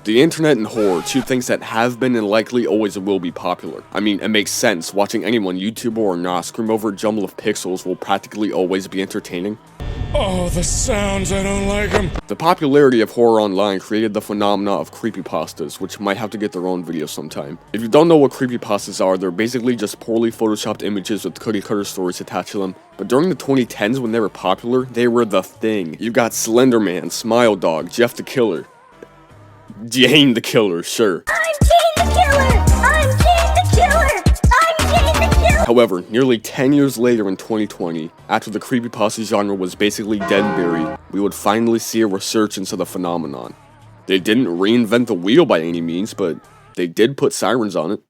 The internet and horror, two things that have been and likely always will be popular. I mean, it makes sense, watching anyone, YouTuber or not, scream over a jumble of pixels will practically always be entertaining. Oh, the sounds, I don't like them. The popularity of horror online created the phenomena of creepypastas, which might have to get their own video sometime. If you don't know what creepypastas are, they're basically just poorly photoshopped images with cookie-cutter stories attached to them. But during the 2010s when they were popular, they were the thing. You got Slender Man, Smile Dog, Jeff the Killer. Jane the Killer, sure. I'm Jane the Killer! I'm Jane the Killer! I'm Jane the Killer! However, nearly 10 years later in 2020, after the creepypasta genre was basically dead and buried, we would finally see a resurgence of the phenomenon. They didn't reinvent the wheel by any means, but they did put sirens on it.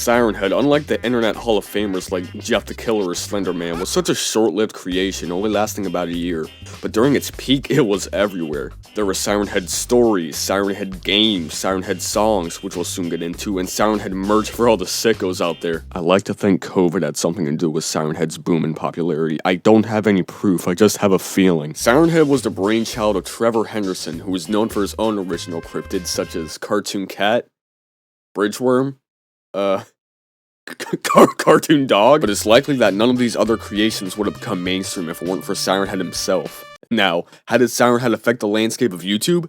Siren Head, unlike the internet hall of famers like Jeff the Killer or Slender Man, was such a short-lived creation, only lasting about a year. But during its peak, it was everywhere. There were Siren Head stories, Siren Head games, Siren Head songs, which we'll soon get into, and Siren Head merch for all the sickos out there. I like to think COVID had something to do with Siren Head's boom in popularity. I don't have any proof, I just have a feeling. Siren Head was the brainchild of Trevor Henderson, who was known for his own original cryptids such as Cartoon Cat, Bridgeworm, Cartoon Dog, but it's likely that none of these other creations would have become mainstream if it weren't for Siren Head himself. Now, how did Siren Head affect the landscape of YouTube?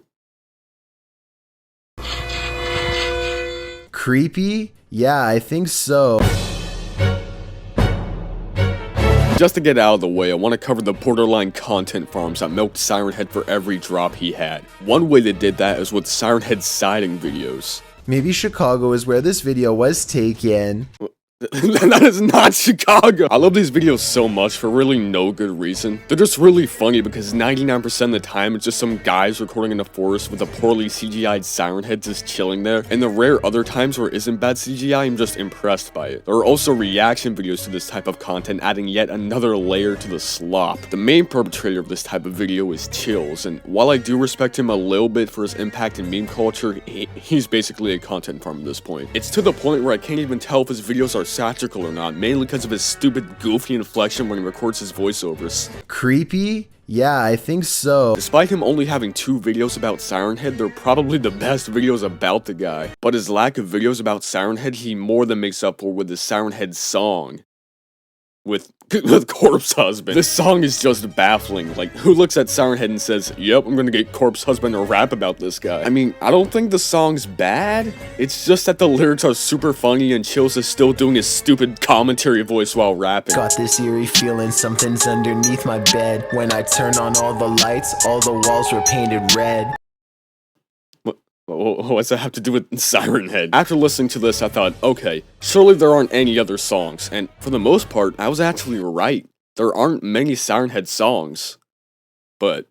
Creepy? Yeah, I think so. Just to get out of the way, I want to cover the borderline content farms that milked Siren Head for every drop he had. One way they did that is with Siren Head sighting videos. Maybe Chicago is where this video was taken. That is not Chicago! I love these videos so much for really no good reason. They're just really funny because 99% of the time it's just some guys recording in a forest with a poorly CGI'd Siren Head just chilling there. And the rare other times where it isn't bad CGI, I'm just impressed by it. There are also reaction videos to this type of content, adding yet another layer to the slop. The main perpetrator of this type of video is Chills, and while I do respect him a little bit for his impact in meme culture, he's basically a content farm at this point. It's to the point where I can't even tell if his videos are satirical or not, mainly because of his stupid, goofy inflection when he records his voiceovers. Creepy? Yeah, I think so. Despite him only having 2 videos about Siren Head, they're probably the best videos about the guy. But his lack of videos about Siren Head, he more than makes up for with his Siren Head song. With Corpse Husband. This song is just baffling. Like, who looks at Siren Head and says, yep, I'm gonna get Corpse Husband to rap about this guy? I mean, I don't think the song's bad. It's just that the lyrics are super funny and Chills is still doing his stupid commentary voice while rapping. Got this eerie feeling something's underneath my bed. When I turn on all the lights, all the walls were painted red. What's that have to do with Siren Head? After listening to this, I thought, okay, surely there aren't any other songs, and for the most part, I was actually right. There aren't many Siren Head songs, but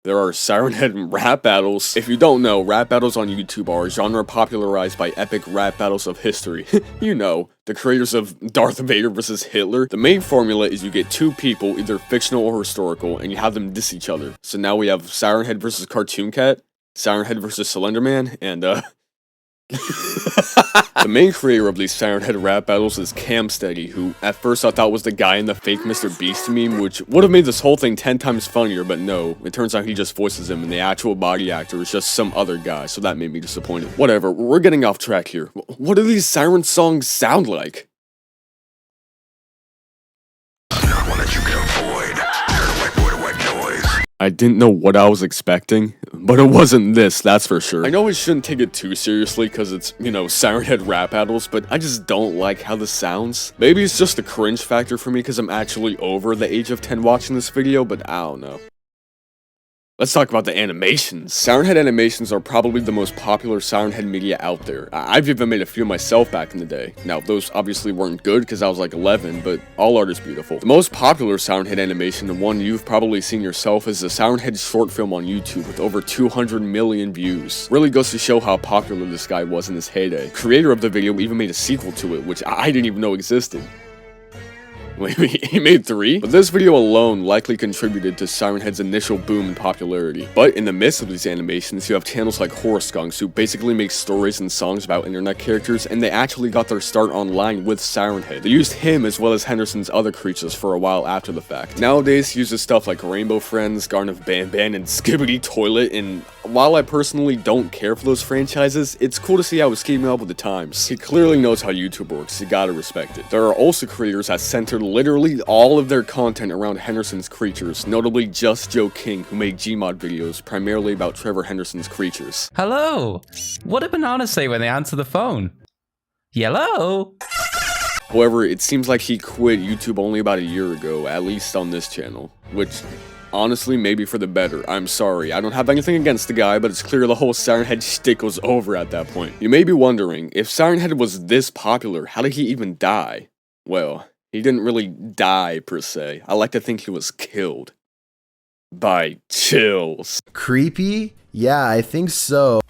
there are Siren Head rap battles. If you don't know, rap battles on YouTube are a genre popularized by epic rap battles of history. You know, the creators of Darth Vader vs. Hitler. The main formula is you get 2 people, either fictional or historical, and you have them diss each other. So now we have Siren Head vs. Cartoon Cat, Siren Head vs. Slender Man, and the main creator of these Siren Head rap battles is Camsteady, who at first I thought was the guy in the fake Mr. Beast meme, which would have made this whole thing 10 times funnier, but no, it turns out he just voices him and the actual body actor is just some other guy, so that made me disappointed. Whatever, we're getting off track here. What do these siren songs sound like? I didn't know what I was expecting, but it wasn't this, that's for sure. I know I shouldn't take it too seriously because it's, you know, Siren Head rap battles, but I just don't like how this sounds. Maybe it's just a cringe factor for me because I'm actually over the age of 10 watching this video, but I don't know. Let's talk about the animations. Siren Head animations are probably the most popular Siren Head media out there. I've even made a few myself back in the day. Now, those obviously weren't good because I was like 11, but all art is beautiful. The most popular Siren Head animation, and one you've probably seen yourself, is the Siren Head short film on YouTube with over 200 million views. Really goes to show how popular this guy was in his heyday. Creator of the video even made a sequel to it, which I didn't even know existed. Wait, he made 3? But this video alone likely contributed to Siren Head's initial boom in popularity. But in the midst of these animations, you have channels like Horror Skunks who basically make stories and songs about internet characters, and they actually got their start online with Siren Head. They used him as well as Henderson's other creatures for a while after the fact. Nowadays, he uses stuff like Rainbow Friends, Garden of Banban, and Skibbity Toilet, and while I personally don't care for those franchises, it's cool to see how he's keeping up with the times. He clearly knows how YouTube works, you gotta respect it. There are also creators that center literally all of their content around Henderson's creatures, notably Just Joe King, who made Gmod videos primarily about Trevor Henderson's creatures. Hello! What do bananas say when they answer the phone? Yellow! However, it seems like he quit YouTube only about a year ago, at least on this channel, which honestly, maybe for the better. I'm sorry, I don't have anything against the guy, but it's clear the whole Siren Head shtick was over at that point. You may be wondering, if Siren Head was this popular, how did he even die? Well, he didn't really die, per se. I like to think he was killed. By chills. Creepy? Yeah, I think so.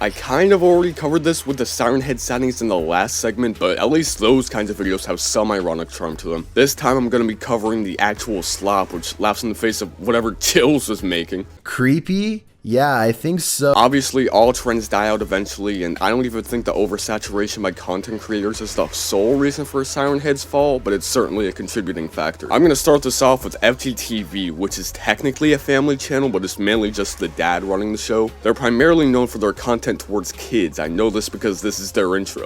I kind of already covered this with the Siren Head sightings in the last segment, but at least those kinds of videos have some ironic charm to them. This time I'm going to be covering the actual slop, which laughs in the face of whatever Chills was making. Creepy? Yeah, I think so. Obviously, all trends die out eventually, and I don't even think the oversaturation by content creators is the sole reason for Siren Head's fall, but it's certainly a contributing factor. I'm gonna start this off with FGTV, which is technically a family channel, but it's mainly just the dad running the show. They're primarily known for their content towards kids. I know this because this is their intro.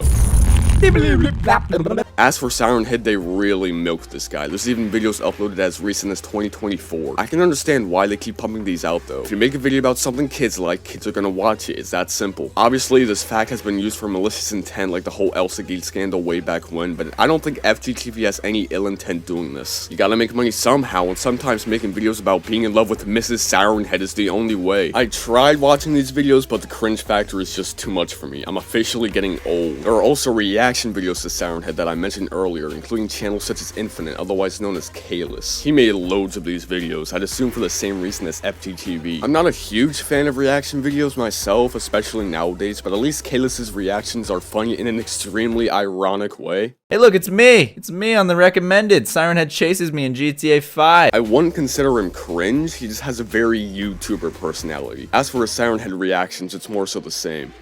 As for Siren Head, they really milked this guy. There's even videos uploaded as recent as 2024. I can understand why they keep pumping these out though. If you make a video about something kids like, kids are gonna watch it. It's that simple. Obviously, this fact has been used for malicious intent like the whole Elsa Gate scandal way back when, but I don't think FGTV has any ill intent doing this. You gotta make money somehow, and sometimes making videos about being in love with Mrs. Siren Head is the only way. I tried watching these videos, but the cringe factor is just too much for me. I'm officially getting old. There are also reaction videos to Siren Head that I mentioned earlier, including channels such as Infinite, otherwise known as Kalis. He made loads of these videos, I'd assume for the same reason as FGTV. I'm not a huge fan of reaction videos myself, especially nowadays, but at least Kalis's reactions are funny in an extremely ironic way. Hey look, it's me! It's me on the recommended. Siren Head chases me in GTA 5. I wouldn't consider him cringe, he just has a very YouTuber personality. As for his Siren Head reactions, it's more so the same.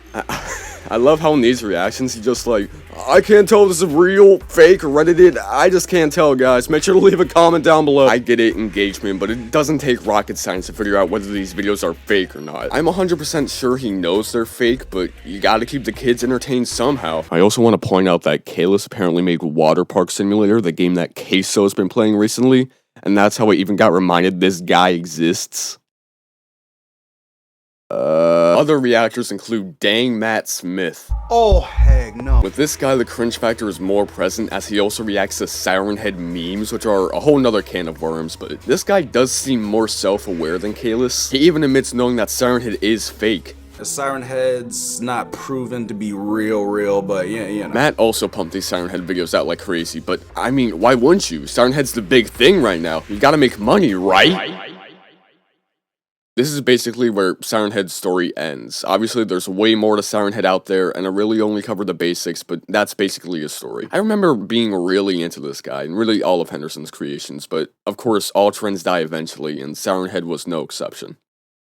I love how in these reactions, he just like, I can't tell if this is real, fake, or Reddited, I just can't tell guys, make sure to leave a comment down below. I get it, engagement, but it doesn't take rocket science to figure out whether these videos are fake or not. I'm 100% sure he knows they're fake, but you gotta keep the kids entertained somehow. I also want to point out that Kalis apparently made Water Park Simulator, the game that Queso has been playing recently, and that's how I even got reminded this guy exists. Other reactors include Dang Matt Smith. Oh, heck no. With this guy, the cringe factor is more present as he also reacts to Siren Head memes, which are a whole nother can of worms, but this guy does seem more self-aware than Kalis. He even admits knowing that Siren Head is fake. The Siren Head's not proven to be real, but yeah, you know. Matt also pumped these Siren Head videos out like crazy, but I mean, why wouldn't you? Siren Head's the big thing right now. You gotta make money, right? This is basically where Siren Head's story ends. Obviously, there's way more to Siren Head out there, and I really only covered the basics, but that's basically his story. I remember being really into this guy, and really all of Henderson's creations, but of course, all trends die eventually, and Siren Head was no exception.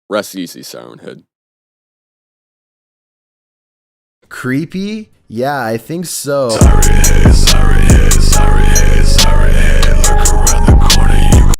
Rest easy, Siren Head. Creepy? Yeah, I think so. Siren Head, Siren Head, Siren Head, Siren